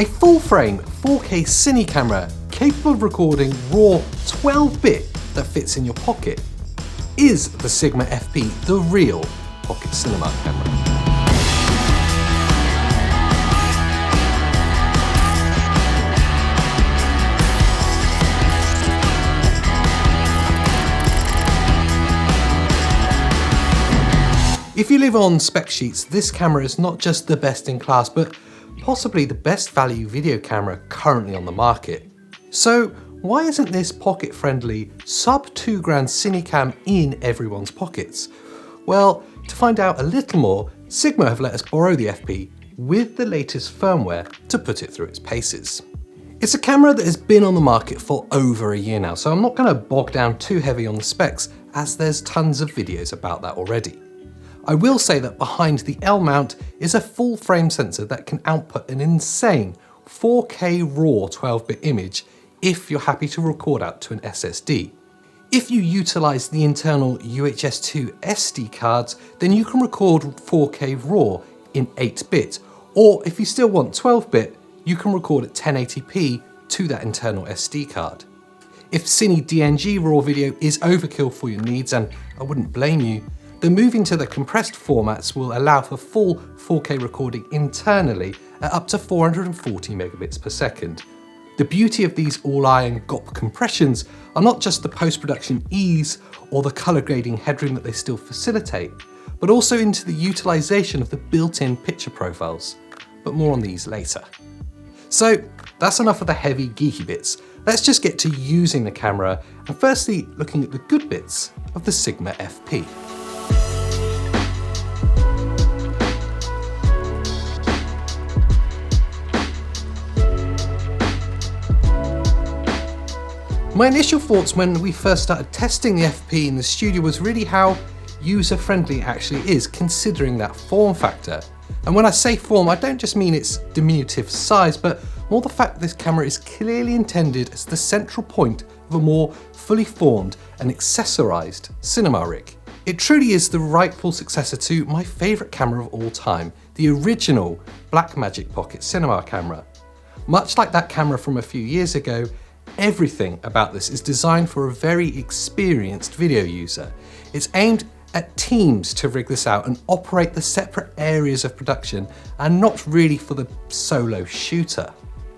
A full-frame 4K cine camera capable of recording raw 12-bit that fits in your pocket. Is the Sigma FP the real pocket cinema camera? If you live on spec sheets, this camera is not just the best in class, but possibly the best value video camera currently on the market. So why isn't this pocket-friendly sub £2 grand cinecam in everyone's pockets? Well, to find out a little more, Sigma have let us borrow the FP with the latest firmware to put it through its paces. It's a camera that has been on the market for over a year now, so I'm not going to bog down too heavy on the specs, as there's tons of videos about that already. I will say that behind the L mount is a full frame sensor that can output an insane 4K raw 12-bit image if you're happy to record out to an SSD. If you utilise the internal UHS-2 SD cards, then you can record 4K raw in 8-bit, or if you still want 12-bit, you can record at 1080p to that internal SD card. If Cine DNG raw video is overkill for your needs, and I wouldn't blame you, then moving to the compressed formats will allow for full 4K recording internally at up to 440 megabits per second. The beauty of these all-iron GOP compressions are not just the post-production ease or the colour grading headroom that they still facilitate, but also into the utilisation of the built-in picture profiles. But more on these later. So that's enough of the heavy geeky bits. Let's just get to using the camera, and firstly looking at the good bits of the Sigma FP. My initial thoughts when we first started testing the FP in the studio was really how user-friendly it actually is, considering that form factor. And when I say form, I don't just mean its diminutive size, but more the fact that this camera is clearly intended as the central point of a more fully formed and accessorized cinema rig. It truly is the rightful successor to my favourite camera of all time, the original Blackmagic Pocket Cinema camera. Much like that camera from a few years ago, everything about this is designed for a very experienced video user. It's aimed at teams to rig this out and operate the separate areas of production, and not really for the solo shooter.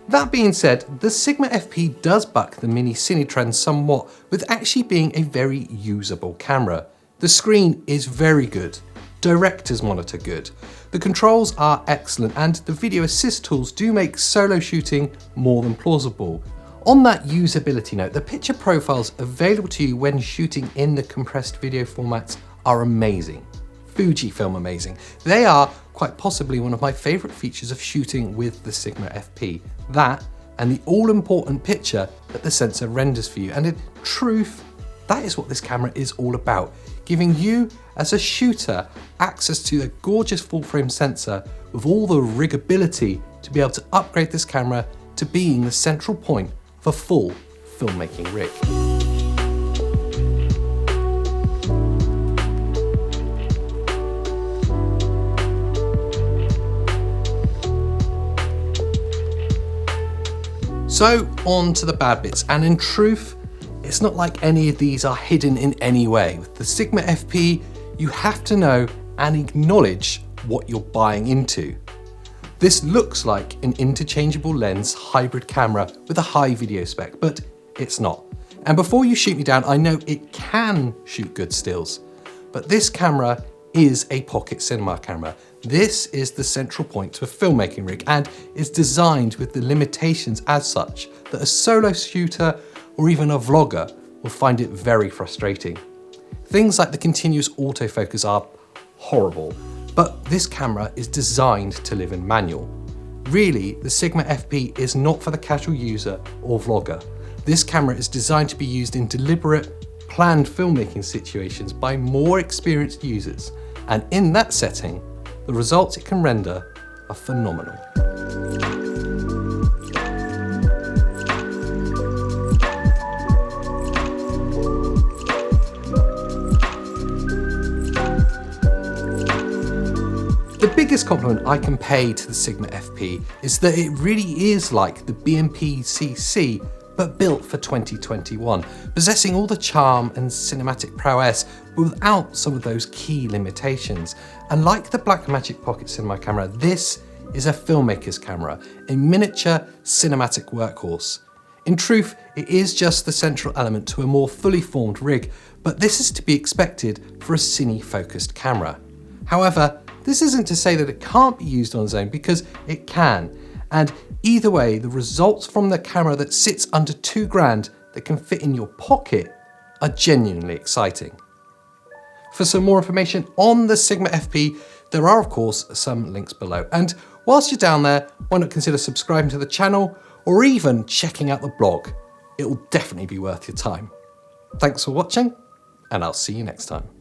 That being said, the Sigma FP does buck the mini cine trend somewhat, with actually being a very usable camera. The screen is very good, director's monitor good, the controls are excellent, and the video assist tools do make solo shooting more than plausible. On that usability note, the picture profiles available to you when shooting in the compressed video formats are amazing. Fujifilm amazing. They are quite possibly one of my favourite features of shooting with the Sigma FP. That and the all-important picture that the sensor renders for you. And in truth, that is what this camera is all about, giving you as a shooter access to a gorgeous full-frame sensor with all the rigability to be able to upgrade this camera to being the central point for full filmmaking rig. So on to the bad bits, and in truth, it's not like any of these are hidden in any way. With the Sigma FP, you have to know and acknowledge what you're buying into. This looks like an interchangeable lens hybrid camera with a high video spec, but it's not. And before you shoot me down, I know it can shoot good stills, but this camera is a pocket cinema camera. This is the central point to a filmmaking rig and is designed with the limitations as such that a solo shooter or even a vlogger will find it very frustrating. Things like the continuous autofocus are horrible, but this camera is designed to live in manual. Really, the Sigma FP is not for the casual user or vlogger. This camera is designed to be used in deliberate, planned filmmaking situations by more experienced users, and in that setting, the results it can render are phenomenal. The biggest biggest compliment I can pay to the Sigma FP is that it really is like the BMP CC, but built for 2021, possessing all the charm and cinematic prowess, but without some of those key limitations. And like the Blackmagic Pocket Cinema camera, this is a Filmmakers camera, a miniature cinematic workhorse. In truth, it is just the central element to a more fully formed rig, but this is to be expected for a cine-focused camera. However, this isn't to say that it can't be used on its own, because it can. And either way, the results from the camera that sits under $2,000 that can fit in your pocket are genuinely exciting. For some more information on the Sigma FP, there are of course some links below. And whilst you're down there, why not consider subscribing to the channel or even checking out the blog? It will definitely be worth your time. Thanks for watching, and I'll see you next time.